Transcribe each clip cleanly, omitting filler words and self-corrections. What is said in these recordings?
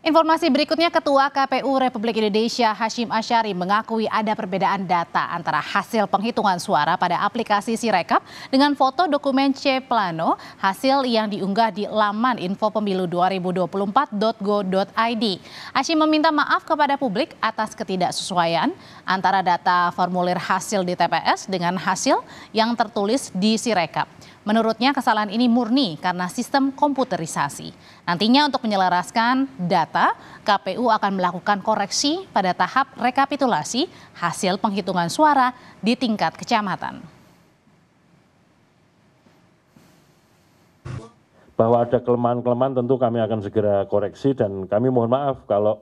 Informasi berikutnya, Ketua KPU Republik Indonesia Hasyim Asyari mengakui ada perbedaan data antara hasil penghitungan suara pada aplikasi Sirekap dengan foto dokumen C Plano hasil yang diunggah di laman infopemilu2024.go.id. Hasyim meminta maaf kepada publik atas ketidaksesuaian antara data formulir hasil di TPS dengan hasil yang tertulis di Sirekap. Menurutnya kesalahan ini murni karena sistem komputerisasi. Nantinya untuk menyelaraskan data, KPU akan melakukan koreksi pada tahap rekapitulasi hasil penghitungan suara di tingkat kecamatan. Bahwa ada kelemahan-kelemahan tentu kami akan segera koreksi dan kami mohon maaf kalau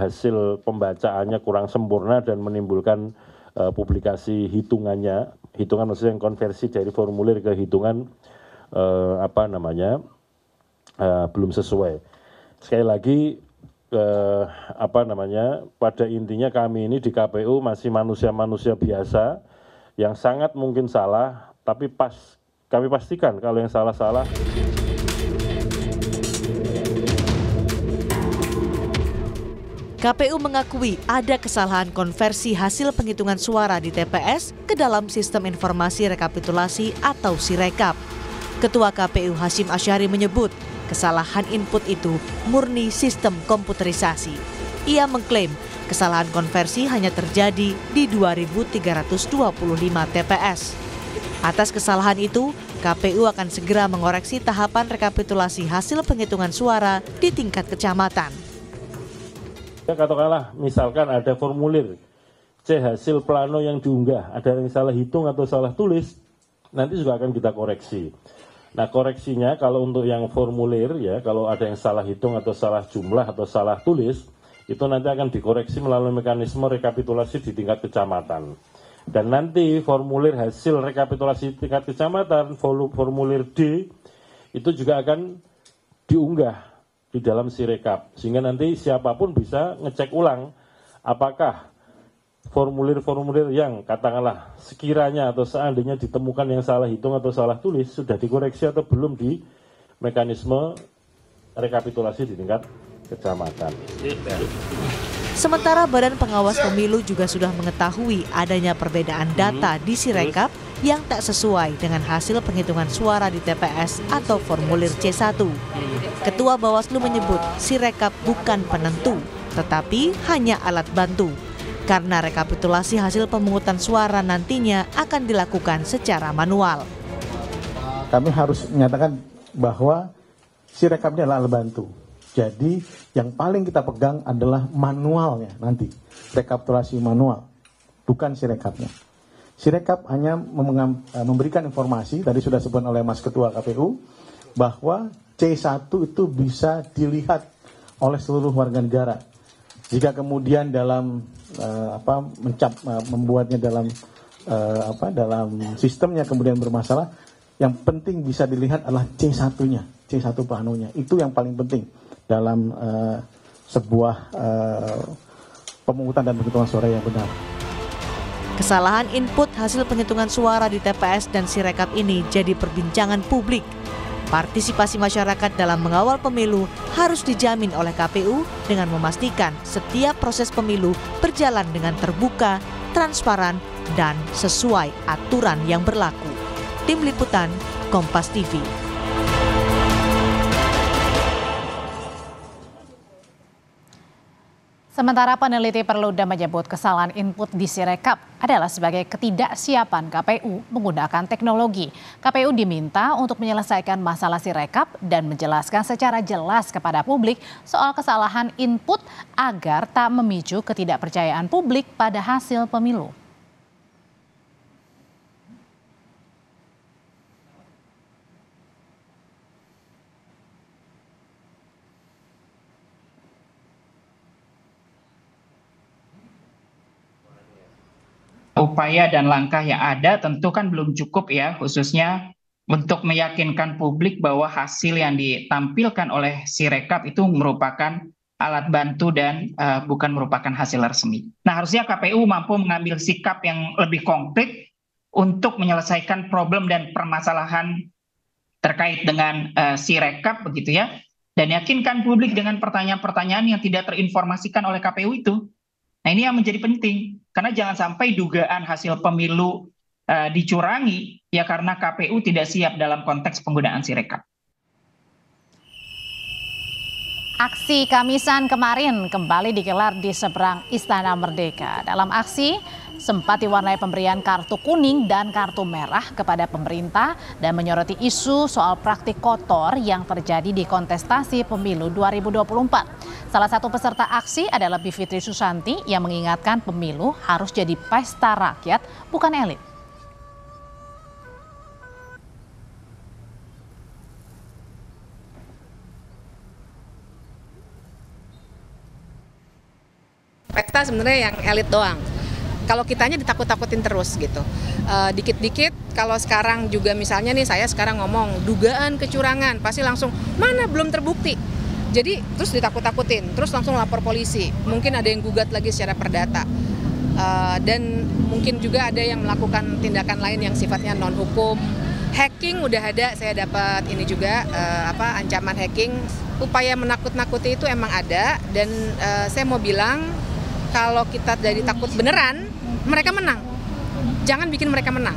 hasil pembacaannya kurang sempurna dan menimbulkan publikasi hitungan maksudnya yang konversi dari formulir ke hitungan belum sesuai. Sekali lagi pada intinya kami ini di KPU masih manusia-manusia biasa yang sangat mungkin salah, tapi kami pastikan kalau yang salah-salah. KPU mengakui ada kesalahan konversi hasil penghitungan suara di TPS ke dalam sistem informasi rekapitulasi atau Sirekap. Ketua KPU Hasyim Asyari menyebut kesalahan input itu murni sistem komputerisasi. Ia mengklaim kesalahan konversi hanya terjadi di 2.325 TPS. Atas kesalahan itu, KPU akan segera mengoreksi tahapan rekapitulasi hasil penghitungan suara di tingkat kecamatan. Katakanlah misalkan ada formulir C hasil plano yang diunggah, ada yang salah hitung atau salah tulis, nanti juga akan kita koreksi. Nah koreksinya kalau untuk yang formulir ya, kalau ada yang salah hitung atau salah jumlah atau salah tulis, itu nanti akan dikoreksi melalui mekanisme rekapitulasi di tingkat kecamatan. Dan nanti formulir hasil rekapitulasi tingkat kecamatan, formulir D, itu juga akan diunggah di dalam Sirekap, sehingga nanti siapapun bisa ngecek ulang apakah formulir-formulir yang katakanlah sekiranya atau seandainya ditemukan yang salah hitung atau salah tulis sudah dikoreksi atau belum di mekanisme rekapitulasi di tingkat kecamatan. Sementara Badan Pengawas Pemilu juga sudah mengetahui adanya perbedaan data di Sirekap yang tak sesuai dengan hasil penghitungan suara di TPS atau formulir C1. Ketua Bawaslu menyebut Sirekap bukan penentu, tetapi hanya alat bantu. Karena rekapitulasi hasil pemungutan suara nantinya akan dilakukan secara manual. Kami harus menyatakan bahwa Sirekap ini adalah alat bantu. Jadi yang paling kita pegang adalah manualnya nanti, rekapitulasi manual, bukan Sirekapnya. Sirekap hanya memberikan informasi, tadi sudah disebut oleh Mas Ketua KPU, bahwa C1 itu bisa dilihat oleh seluruh warga negara. Jika kemudian dalam membuatnya dalam sistemnya kemudian bermasalah, yang penting bisa dilihat adalah C1-nya, C1 planonya. Itu yang paling penting dalam sebuah pemungutan dan penghitungan suara yang benar. Kesalahan input hasil penghitungan suara di TPS dan Sirekap ini jadi perbincangan publik. Partisipasi masyarakat dalam mengawal pemilu harus dijamin oleh KPU dengan memastikan setiap proses pemilu berjalan dengan terbuka, transparan, dan sesuai aturan yang berlaku. Tim Liputan, Kompas TV. Sementara peneliti Perludem menyebut kesalahan input di Sirekap adalah sebagai ketidaksiapan KPU menggunakan teknologi. KPU diminta untuk menyelesaikan masalah Sirekap dan menjelaskan secara jelas kepada publik soal kesalahan input agar tak memicu ketidakpercayaan publik pada hasil pemilu. Upaya dan langkah yang ada tentu kan belum cukup ya, khususnya untuk meyakinkan publik bahwa hasil yang ditampilkan oleh Sirekap itu merupakan alat bantu dan bukan merupakan hasil resmi. Nah, harusnya KPU mampu mengambil sikap yang lebih konkret untuk menyelesaikan problem dan permasalahan terkait dengan Sirekap begitu ya. dan yakinkan publik dengan pertanyaan-pertanyaan yang tidak terinformasikan oleh KPU itu. Nah, ini yang menjadi penting, karena jangan sampai dugaan hasil pemilu dicurangi ya karena KPU tidak siap dalam konteks penggunaan Sirekap. Aksi Kamisan kemarin kembali digelar di seberang Istana Merdeka. Dalam aksi sempat diwarnai pemberian kartu kuning dan kartu merah kepada pemerintah dan menyoroti isu soal praktik kotor yang terjadi di kontestasi pemilu 2024. Salah satu peserta aksi adalah Bivitri Susanti yang mengingatkan pemilu harus jadi pesta rakyat, bukan elit. Pesta sebenarnya yang elit doang. Kalau kitanya ditakut-takutin terus gitu. Dikit-dikit kalau sekarang juga misalnya nih saya sekarang ngomong dugaan kecurangan, pasti langsung mana belum terbukti. Jadi terus ditakut-takutin, terus langsung lapor polisi. Mungkin ada yang gugat lagi secara perdata. Dan mungkin juga ada yang melakukan tindakan lain yang sifatnya non hukum. Hacking udah ada, saya dapat ini juga ancaman hacking. Upaya menakut-nakuti itu emang ada dan saya mau bilang kalau kita jadi takut beneran, mereka menang. Jangan bikin mereka menang.